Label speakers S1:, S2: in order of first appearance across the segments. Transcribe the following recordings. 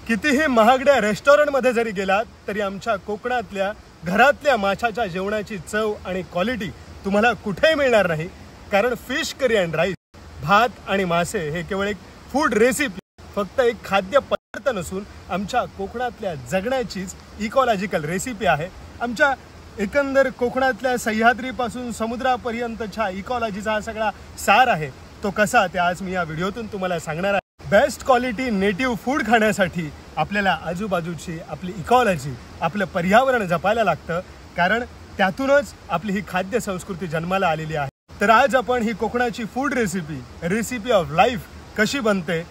S1: कितीही महागड्या रेस्टॉरंटमध्ये जरी गेलात तरी आमच्या कोकणातल्या घरातल्या माशाच्या जेवणाची चव आणि क्वालिटी तुम्हाला कुठेही मिळणार नाही. कारण फिश करी अँड राईस, भात आणि मासे हे केवळ एक फूड रेसिपी, फक्त एक खाद्य पदार्थ नसून आमच्या कोकणातल्या जगण्याचीच इकॉलॉजिकल रेसिपी आहे. आमच्या एकंदर कोकणातल्या सह्याद्रीपासून समुद्रापर्यंतच्या इकॉलॉजीचा हा सगळा सार आहे. तो कसा ते आज मी या व्हिडिओतून तुम्हाला सांगणार आहे. बेस्ट क्वालिटी नेटिव्ह फूड खाण्यासाठी आपल्याला आजूबाजूची आपली इकॉलॉजी, आपलं पर्यावरण जपायला लागतं, कारण त्यातूनच आपली ही खाद्य संस्कृती जन्माला आलेली आहे. तर आज आपण ही कोकणाची फूड रेसिपी ऑफ लाईफ कशी बनते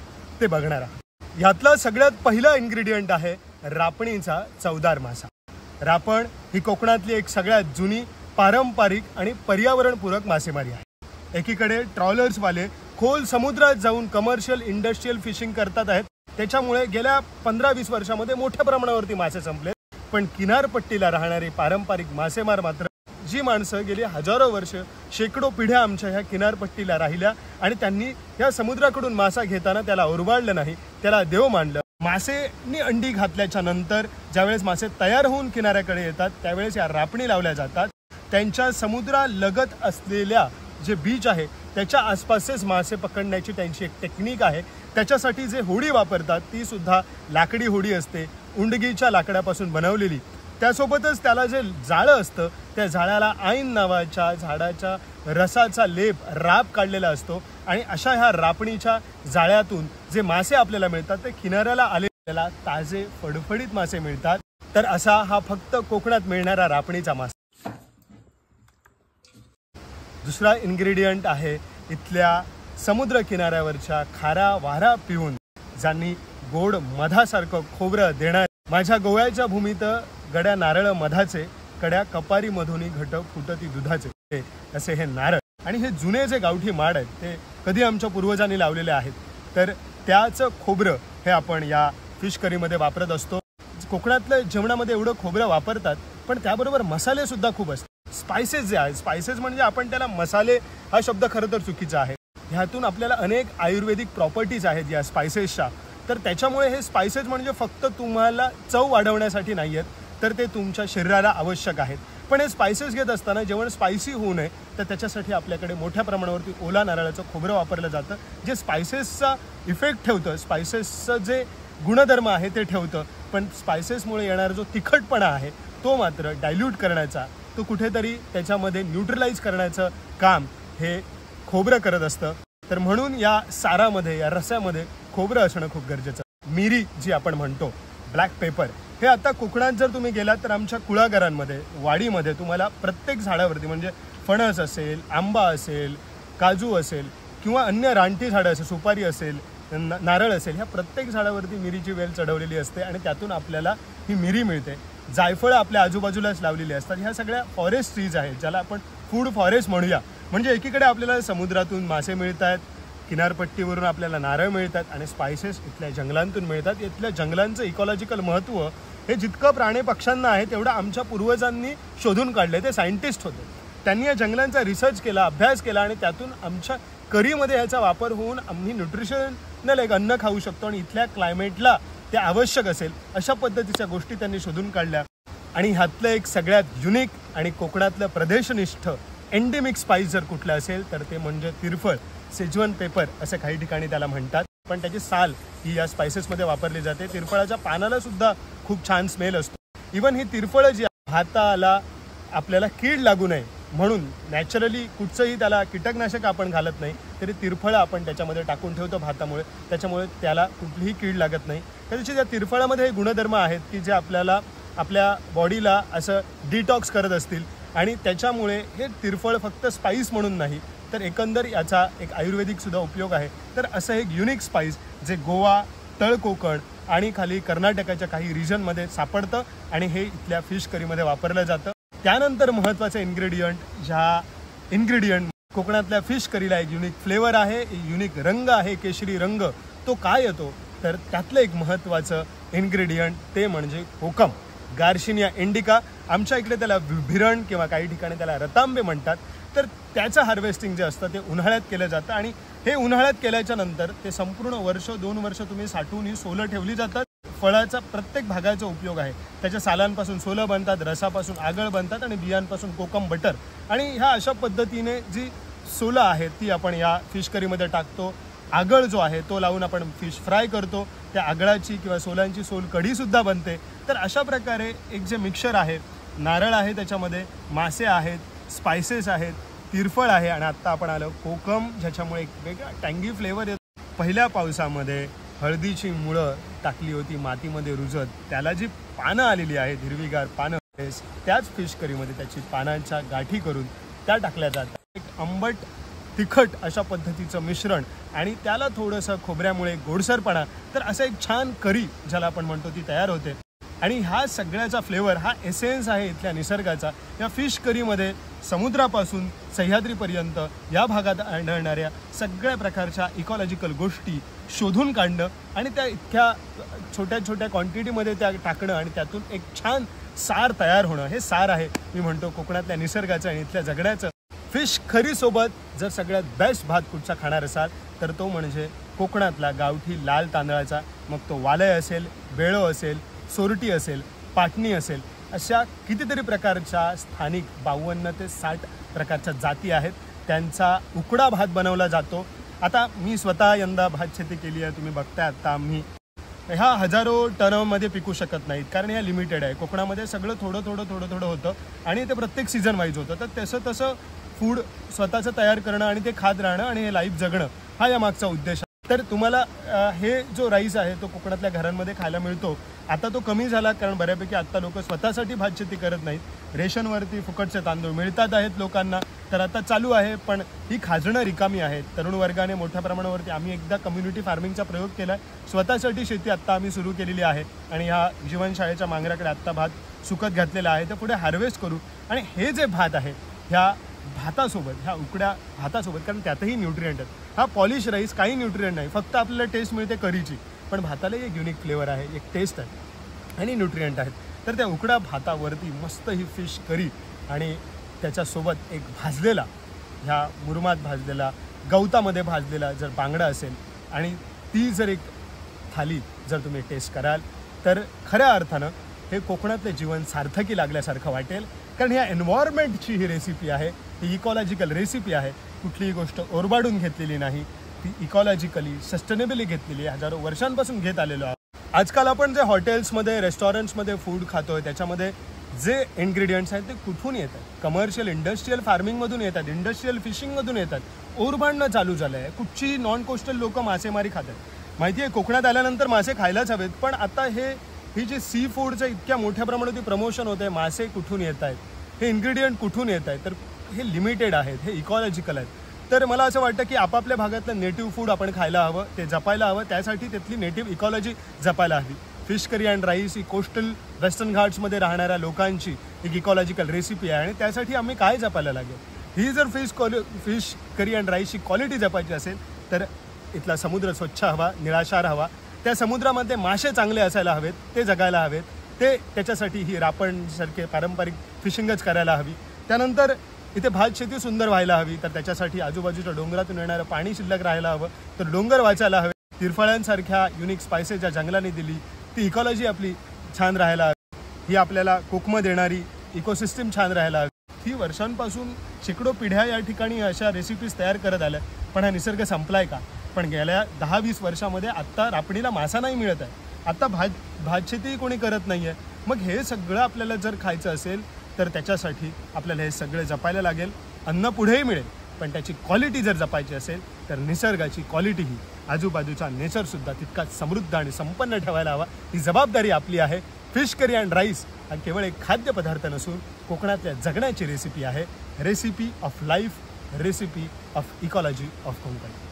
S1: ते बघणार आहोत. यातला सगळ्यात पहिला इन्ग्रेडियंट आहे रापणीचा चवदार मासा. रापण ही कोकणातली एक सगळ्यात जुनी पारंपरिक आणि पर्यावरणपूरक मासेमारी आहे. एकीकडे ट्रॉलर्सवाले खोल समुद्रात जाऊन कमर्शियल इंडस्ट्रियल फिशिंग करतात आहेत, त्याच्यामुळे गेल्या 15-20 वर्षामध्ये मोठ्या प्रमाणावरती मासे संपले. पण किनारपट्टीला राहणारी पारंपरिक मासेमार मात्र, जी माणसं गेली हजारो वर्ष, शेकडो पिढ्या आमच्या ह्या किनारपट्टीला राहिल्या आणि त्यांनी या समुद्राकडून मासा घेताना त्याला ओरबाडलं नाही, त्याला देव मानलं. मासेनी अंडी घातल्याच्या नंतर ज्यावेळेस मासे तयार होऊन किनाऱ्याकडे येतात त्यावेळेस या रापणी लावल्या जातात. त्यांच्या समुद्रालगत असलेल्या जे बीच आहे त्याच्या आसपासच मासे पकडण्याची त्यांची एक टेक्निक आहे. त्याच्यासाठी जे होडी वापरतात ती सुद्धा लाकडी होडी असते, उंडगीच्या लाकडापासून बनवलेली. त्यासोबतच त्याला जे जाळं असतं त्या जाळ्याला ऐन नावाच्या झाडाच्या रसाचा लेप, राब काढलेला असतो आणि अशा ह्या रापणीच्या जाळ्यातून जे मासे आपल्याला मिळतात ते किनाऱ्याला आलेल्या ताजे फडफडीत मासे मिळतात. तर असा हा फक्त कोकणात मिळणारा रापणीचा मासा. दुसरा इन्ग्रेडियंट आहे इथल्या समुद्र किनाऱ्यावरच्या खारा वारा पिऊन ज्यांनी गोड मधासारखं खोबरं देणार. माझ्या गोव्याच्या भूमीत गड्या नारळ मधाचे, कड्या कपारीमधून घट फुटती दुधाचे, असे हे नारळ आणि हे जुने जे गावठी माड आहेत ते कधी आमच्या पूर्वजांनी लावलेले आहेत. तर त्याचं खोबरं हे आपण या फिश करीमध्ये वापरत असतो. कोकणातल्या जेवणामध्ये एवढं खोबरं वापरतात, पण त्याबरोबर मसाले सुद्धा खूप असतात. स्पायसेस जे आहेत, स्पायसेस म्हणजे आपण त्याला मसाले हा शब्द खरं तर चुकीचा आहे. ह्यातून आपल्याला अनेक आयुर्वेदिक प्रॉपर्टीज आहेत या स्पायसेसच्या. तर त्याच्यामुळे हे स्पायसेस म्हणजे फक्त तुम्हाला चव वाढवण्यासाठी नाही आहेत, तर ते तुमच्या शरीराला आवश्यक आहेत. पण हे स्पायसेस घेत असताना जेवण स्पायसी होऊ नये तर त्याच्यासाठी आपल्याकडे मोठ्या प्रमाणावरती ओला नारळाचं खोबरं वापरलं जातं, जे स्पायसेसचा इफेक्ट ठेवतं, स्पायसेसचं जे गुणधर्म आहे ते ठेवतं. पण स्पायसेसमुळे येणारा जो तिखटपणा आहे तो मात्र डायल्यूट करण्याचा, तो कुठेतरी त्याच्यामध्ये न्यूट्रलाइज करण्याचं काम हे खोबरं करत असतं. तर म्हणून या सारामध्ये, या रस्यामध्ये खोबरं असणं खूप गरजेचं. मिरी जी आपण म्हणतो, ब्लॅक पेपर, हे आता कोकणात जर तुम्ही गेलात तर आमच्या कुळागरांमध्ये, वाडीमध्ये तुम्हाला प्रत्येक झाडावरती, म्हणजे फणस असेल, आंबा असेल, काजू असेल किंवा अन्य रानटी झाडं असेल, सुपारी असेल, नारळ असेल, ह्या प्रत्येक झाडावरती मिरीची वेल चढवलेली असते आणि त्यातून आपल्याला ही मिरी मिळते. जायफळं आपल्या आजूबाजूलाच लावलेली असतात. ह्या सगळ्या फॉरेस्ट ट्रीज आहेत, ज्याला आपण फूड फॉरेस्ट म्हणूया. म्हणजे एकीकडे आपल्याला समुद्रातून मासे मिळत आहेत, किनारपट्टीवरून आपल्याला नारळ मिळतात आणि स्पायसेस इथल्या जंगलांतून मिळतात. इथल्या जंगलांचं इकॉलॉजिकल महत्त्व हे जितकं प्राणी पक्ष्यांना आहे तेवढं आमच्या पूर्वजांनी शोधून काढले. ते सायंटिस्ट होते, त्यांनी या जंगलांचा रिसर्च केला, अभ्यास केला आणि त्यातून आमच्या करीमध्ये ह्याचा वापर होऊन आम्ही न्यूट्रिशनल एक अन्न खाऊ शकतो आणि इथल्या क्लायमेटला ते आवश्यक असेल अशा पद्धतीच्या गोष्टी त्यांनी शोधून काढल्या. आणि ह्यातलं एक सगळ्यात युनिक आणि कोकणातलं प्रदेशनिष्ठ एंडेमिक स्पाइस जर कुठलं असेल तर ते म्हणजे तिरफळ, सेजवन पेपर असे काही ठिकाणी त्याला म्हणतात. पण त्याची साल ही या स्पायसेसमध्ये वापरली जाते. तिरफळाच्या पानाला सुद्धा खूप छान स्मेल असतो. इवन ही तिरफळं जी भाताला आपल्याला कीड लागू नये म्हणून नॅचरली कुठचंही त्याला कीटकनाशक आपण घालत नाही, तरी तिरफळं आपण त्याच्यामध्ये टाकून ठेवतो भातामुळे, त्याच्यामुळे त्याला कुठलीही कीड लागत नाही. त्याच्याशी त्या तिरफळामध्ये हे गुणधर्म आहेत की जे आपल्याला आपल्या बॉडीला असं डिटॉक्स करत असतील आणि त्याच्यामुळे हे तिरफळ फक्त स्पाइस म्हणून नाही तर एकंदर याचा एक आयुर्वेदिक सुद्धा उपयोग आहे. तर असं एक युनिक स्पाइस जे गोवा, तळ कोकण आणि खाली कर्नाटकाच्या काही रिजनमध्ये सापडतं आणि हे इथल्या फिश करीमध्ये वापरलं जातं. त्यानंतर महत्त्वाचं इन्ग्रेडियंट कोकणातल्या फिश करीला एक युनिक फ्लेवर आहे, युनिक रंग आहे, केशरी रंग. तो काय येतो तर त्यातलं एक महत्त्वाचं इन्ग्रेडियंट ते म्हणजे कोकम, गार्शिनिया इंडिका. आमच्या इकडे त्याला भिरण किंवा काही ठिकाणी त्याला रतांबे म्हणतात. तर त्याचं हार्वेस्टिंग जे असतं ते उन्हाळ्यात केलं जातं आणि हे उन्हाळ्यात केल्याच्या नंतर ते संपूर्ण वर्ष 2 वर्ष तुम्ही साठवून ही सोलं ठेवली जातात. फळाचा प्रत्येक भागाचा उपयोग आहे. त्याच्या सालांपासून सोलं बनतात, रसापासून आगळ बनतात आणि बियांपासून कोकम बटर. आणि ह्या अशा पद्धतीने जी सोलं आहे ती आपण या फिश करीमध्ये टाकतो. आगळ जो आहे तो लावून आपण फिश फ्राय करतो. त्या आगळाची किंवा सोलांची सोल कढीसुद्धा बनते. तर अशा प्रकारे एक जे मिक्सचर आहे, नारळ आहे, त्याच्यामध्ये मासे आहेत, स्पायसेस आहेत, तिरफळ आहे आणि आत्ता आपण आलो कोकम, ज्याच्यामुळे एक वेगळा टँगी फ्लेवर येतो. पहिल्या पावसामध्ये हळदीची मुळं टाकली होती मातीमध्ये रुजत, त्याला जी पानं आलेली आहेत, हिरवीगार पानं, त्याच फिश करीमध्ये त्याची पानांच्या गाठी करून त्या टाकल्या जातात. एक आंबट तिखट अशा पद्धतीचं मिश्रण आणि त्याला थोडंसं खोबऱ्यामुळे गोडसरपणा, तर असं एक छान करी ज्याला आपण म्हणतो ती तयार होते. आणि ह्या सगळ्याचा फ्लेवर, हा एसेन्स आहे इथल्या निसर्गाचा. या फिश करीमध्ये समुद्रापासून सह्याद्रीपर्यंत या भागात आढळणाऱ्या सगळ्या प्रकारच्या इकॉलॉजिकल गोष्टी शोधून काढणं आणि त्या इतक्या छोट्या छोट्या क्वांटिटीमध्ये त्या टाकणं आणि त्यातून एक छान सार तयार होणं, हे सार आहे मी म्हणतो कोकणातल्या निसर्गाचं आणि इथल्या जगण्याचं. फिश करीसोबत जर सगळ्यात बेस्ट भात कुठचा खाणार असाल तर तो म्हणजे कोकणातला गावठी लाल तांदळाचा. मग तो वालय असेल, बेळो असेल, सोरटी असेल, पाटणी असेल, अशा कितीतरी प्रकारच्या स्थानिक 52 ते 60 प्रकारच्या जाती आहेत. त्यांचा उकडा भात बनवला जातो. आता मी स्वतः यंदा भात शेती केली आहे, तुम्ही बघताय. आता आम्ही ह्या हजारो टनमध्ये पिकू शकत नाहीत कारण ह्या लिमिटेड आहे. कोकणामध्ये सगळं थोडं थोडं थोडं थोडं होतं आणि ते प्रत्येक सीझन वाईज होतं. तर तसं फूड स्वतःचं तयार करणं आणि ते खात राहणं आणि हे लाईफ जगणं हा या मागचा उद्देश आहे. तर तुम्हाला हे जो राईस आहे तो कोकणातल्या घरांमध्ये खायला मिळतो. आता तो कमी झाला कारण बऱ्यापैकी आत्ता लोक स्वतःसाठी भात शेती करत नाहीत. रेशनवरती फुकटचे तांदूळ मिळतात आहेत लोकांना, तर आता चालू आहे. पण ही खाजणं रिकामी आहेत. तरुण वर्गाने मोठ्या प्रमाणावरती आम्ही एकदा कम्युनिटी फार्मिंगचा प्रयोग केला आहे. स्वतःसाठी शेती आत्ता आम्ही सुरू केलेली आहे आणि ह्या जीवनशाळेच्या मांगराकडे आत्ता भात सुकत घातलेला आहे. तर पुढे हार्वेस्ट करू आणि हे जे भात आहे ह्या भातासोबत, ह्या उकड्या भातासोबत, कारण त्यातही न्यूट्रिएंट आहेत. हा पॉलिश राईस काही न्यूट्रिएंट नाही, फक्त आपल्याला टेस्ट मिळते करीची, पण भातालाही एक युनिक फ्लेवर आहे, एक टेस्ट आहे आणि न्यूट्रिएंट आहेत. तर त्या उकड्या भातावरती मस्त ही फिश करी आणि त्याच्यासोबत एक भाजलेला, ह्या मुरमात भाजलेला, गवतामध्ये भाजलेला जर बांगडा असेल आणि ती जर एक थाली जर तुम्ही टेस्ट कराल तर खऱ्या अर्थानं हे कोकणातले जीवन सार्थकी लागल्यासारखं वाटेल. कारण ह्या एन्व्हायरमेंटची ही रेसिपी आहे, ही इकॉलॉजिकल रेसिपी आहे. कुठलीही गोष्ट ओरबाडून घेतलेली नाही, ती इकॉलॉजिकली सस्टेनेबली घेतलेली आहे. हजारो वर्षांपासून घेत आलेलो आहोत. आजकाल आपण जे हॉटेल्समध्ये, रेस्टॉरंट्समध्ये फूड खातोय त्याच्यामध्ये जे इन्ग्रेडियंट्स आहेत ते कुठून येतात? कमर्शियल इंडस्ट्रियल फार्मिंगमधून येतात, इंडस्ट्रियल फिशिंगमधून येतात. ओरबाडणं चालू झालं आहे. कुठची नॉन कोस्टल लोक मासेमारी खातात. माहिती आहे कोकणात आल्यानंतर मासे खायलाच हवेत, पण आता ही जी सी फूडचं इतक्या मोठ्या प्रमाणात प्रमोशन होतं आहे, मासे कुठून येत आहेत, हे इन्ग्रेडियंट कुठून येत आहेत, तर हे लिमिटेड आहेत, हे इकॉलॉजिकल आहेत. तर मला असं वाटतं की आपापल्या भागातलं नेटिव्ह फूड आपण खायला हवं, ते जपायला हवं. त्यासाठी तिथली नेटिव्ह इकॉलॉजी जपायला हवी. फिश करी अँड राईस ही कोस्टल वेस्टर्न घाट्समध्ये राहणाऱ्या लोकांची एक इकॉलॉजिकल रेसिपी आहे आणि त्यासाठी आम्ही काय जपायला लागेल? ही जर फिश करी अँड राईसची क्वालिटी जपायची असेल तर इथला समुद्र स्वच्छ हवा, निराशार हवा. त्या समुद्रामध्ये मासे चांगले असायला हवेत, ते जगायला हवेत. ते त्याच्यासाठी ही रापणसारखे पारंपरिक फिशिंगच करायला हवी. त्यानंतर इथे भात शेती सुंदर व्हायला हवी, तर त्याच्यासाठी आजूबाजूच्या डोंगरातून येणारं पाणी शिल्लक राहायला हवं, तर डोंगर वाचायला हवे. तिरफळ्यांसारख्या युनिक स्पायसेस ज्या जंगलाने दिली ती इकॉलॉजी आपली छान राहायला हवी. ही आपल्याला कोकमं देणारी इकोसिस्टीम छान राहायला हवी. ही वर्षांपासून शेकडो पिढ्या या ठिकाणी अशा रेसिपीज तयार करत आल्या, पण हा निसर्ग संपलाय का? पण गेल्या 10-20 वर्षामध्ये आत्ता रापणीला मासा नाही मिळत आहे, आत्ता भात शेतीही कोणी करत नाही आहे. मग हे सगळं आपल्याला जर खायचं असेल तर त्याच्यासाठी आपल्याला हे सगळं जपायला लागेल. अन्न पुढेही मिळेल, पण त्याची क्वालिटी जर जपायची असेल तर निसर्गाची क्वालिटी ही, आजूबाजूचा नेचरसुद्धा तितकाच समृद्ध आणि संपन्न ठेवायला हवा. ही जबाबदारी आपली आहे. फिश करी अँड राईस हा केवळ एक खाद्यपदार्थ नसून कोकणातल्या जगण्याची रेसिपी आहे. Recipe of life, recipe of ecology of Konkan.